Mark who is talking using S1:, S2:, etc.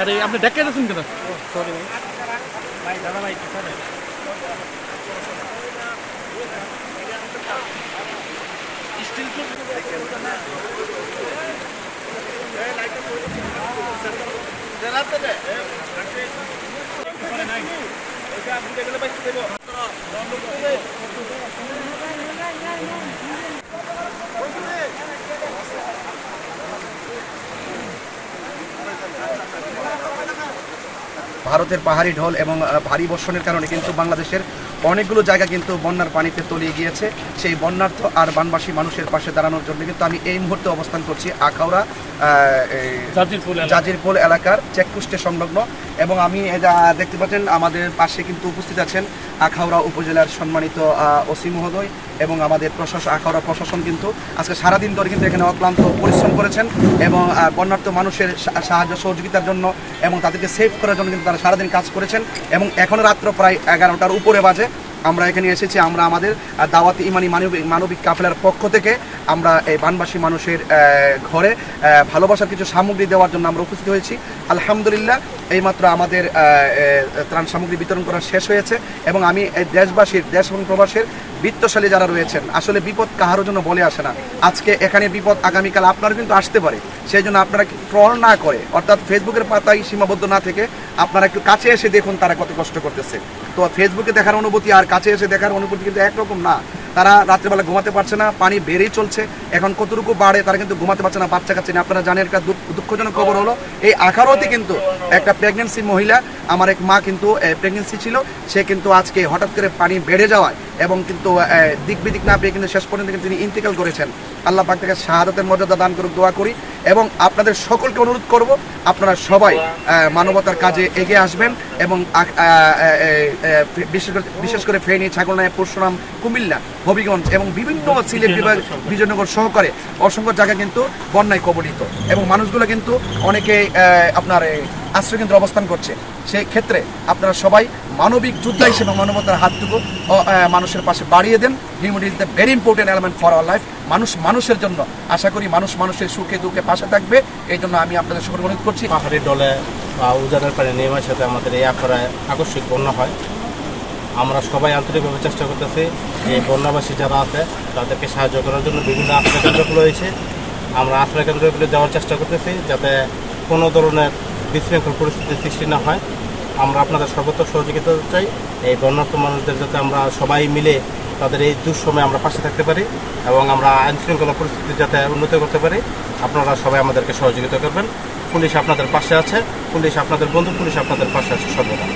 S1: अरे आपने ढक के तो सुन के सॉरी भाई दादा भाई स्टील
S2: ভারতের পাহাড়ি ঢল এবং ভারী বর্ষণের কারণে কিন্তু বাংলাদেশের অনেকগুলো জায়গা কিন্তু বন্যার পানিতে তলিয়ে গিয়েছে। সেই বন্যার্থ আর বানবাসী মানুষের পাশে দাঁড়ানোর জন্য কিন্তু আমি এই মুহূর্তে অবস্থান করছি আখাউড়া জাজিরপুল এলাকার চেকপোস্টের সংলগ্ন। এবং আমি দেখতে পাচ্ছেন আমাদের পাশে কিন্তু উপস্থিত আছেন আখাউড়া উপজেলার সম্মানিত ওসি মহোদয় এবং আমাদের আখাউড়া প্রশাসন কিন্তু আজকে সারাদিন ধরে কিন্তু এখানে অক্লান্ত পরিশ্রম করেছেন এবং বন্যার্থ মানুষের সাহায্য সহযোগিতার জন্য এবং তাদেরকে সেভ করার জন্য কিন্তু তারা সারাদিন কাজ করেছেন। এবং এখন রাত্র প্রায় 11টার উপরে বাজে আমরা এখানে এসেছি। আমরা আমাদের দাওয়াতি ইমানি মানবিক কাফেলার পক্ষ থেকে আমরা এই বানবাসী মানুষের ঘরে ভালোবাসার কিছু সামগ্রী দেওয়ার জন্য আমরা উপস্থিত হয়েছি। আলহামদুলিল্লাহ এইমাত্র আমাদের ত্রাণ সামগ্রী বিতরণ করা শেষ হয়েছে এবং আমি এই দেশবাসীর দেশ এবং প্রবাসের বিত্তশালী যারা রয়েছেন, আসলে বিপদ কাহারও জন্য বলে আসে না। আজকে এখানে বিপদ, আগামীকাল আপনারা কিন্তু আসতে পারে। সেই জন্য আপনারা ট্রল না করে, অর্থাৎ ফেসবুকের পাতায় সীমাবদ্ধ না থেকে আপনারা একটু কাছে এসে দেখুন তারা কত কষ্ট করতেছে। তো ফেসবুকে দেখার অনুভূতি আর কাছে এসে দেখার অনুভূতি কিন্তু একরকম না। তারা রাত্রেবেলা ঘুমাতে পারছে না, পানি বেড়েই চলছে। এখন কতটুকু বাড়ে তারা কিন্তু ঘুমাতে পারছে না, বাচ্চা কাচ্চা নিয়ে। আপনারা জানেন একটা দুঃখজনক খবর হলো এই আখাউড়াতে কিন্তু একটা প্রেগনেন্সি মহিলা, আমার এক মা কিন্তু প্রেগনেন্সি ছিল, সে কিন্তু আজকে হঠাৎ করে পানি বেড়ে যাওয়ায় এবং কিন্তু দিক বিদিক না পেয়ে কিন্তু শেষ পর্যন্ত কিন্তু তিনি ইন্তেকাল করেছেন। আল্লাহ পাক তাকে শাহাদাতের মর্যাদা দান করুক, দোয়া করি। এবং আপনাদের সকলকে অনুরোধ করব আপনারা সবাই মানবতার কাজে এগিয়ে আসবেন এবং বিশেষ করে ফেনী, ছাগলনাইয়া, পরশুরাম, কুমিল্লা, হবিগঞ্জ এবং বিভিন্ন সিলেট বিভাগ, বিজয়নগর সহকারে অসংখ্য জায়গা কিন্তু বন্যায় কবলিত এবং মানুষগুলো কিন্তু অনেকে আপনার আশ্রয়কেন্দ্রে অবস্থান করছে। সেই ক্ষেত্রে আপনারা সবাই মানবিক যোদ্ধা হিসেবে মানবতার হাতটুকু মানুষের পাশে বাড়িয়ে দেন। Humanity is the very important element for our life. মানুষ মানুষের জন্য, আশা করি মানুষ মানুষের সুখে দুঃখে পাশে থাকবে। এই জন্য আমি আপনাদের সকলকে অনুরোধ করছি।
S3: পাহাড়ি ডলে বা উজানের পানি নেমের সাথে আমাদের এই আখাউড়ায় আকস্মিক বন্যা হয়। আমরা সবাই আন্তরিকভাবে চেষ্টা করতেছি এই বন্যাবাসী যারা আছে তাদেরকে সাহায্য করার জন্য বিভিন্ন আশ্রয় কেন্দ্রগুলো হয়েছে। আমরা আশ্রয় কেন্দ্রগুলো যাওয়ার চেষ্টা করতেছি যাতে কোনো ধরনের বিশৃঙ্খল পরিস্থিতির সৃষ্টি না হয়। আমরা আপনাদের সর্বত্র সহযোগিতা চাই এই বন্যার্থ মানুষদের, যাতে আমরা সবাই মিলে তাদের এই দুঃসময়ে আমরা পাশে থাকতে পারি এবং আমরা আইনশৃঙ্খলা পরিস্থিতি যাতে উন্নতি করতে পারি। আপনারা সবাই আমাদেরকে সহযোগিতা করবেন। পুলিশ আপনাদের পাশে আছে, পুলিশ আপনাদের বন্ধু, পুলিশ আপনাদের পাশে আছে সর্বদা।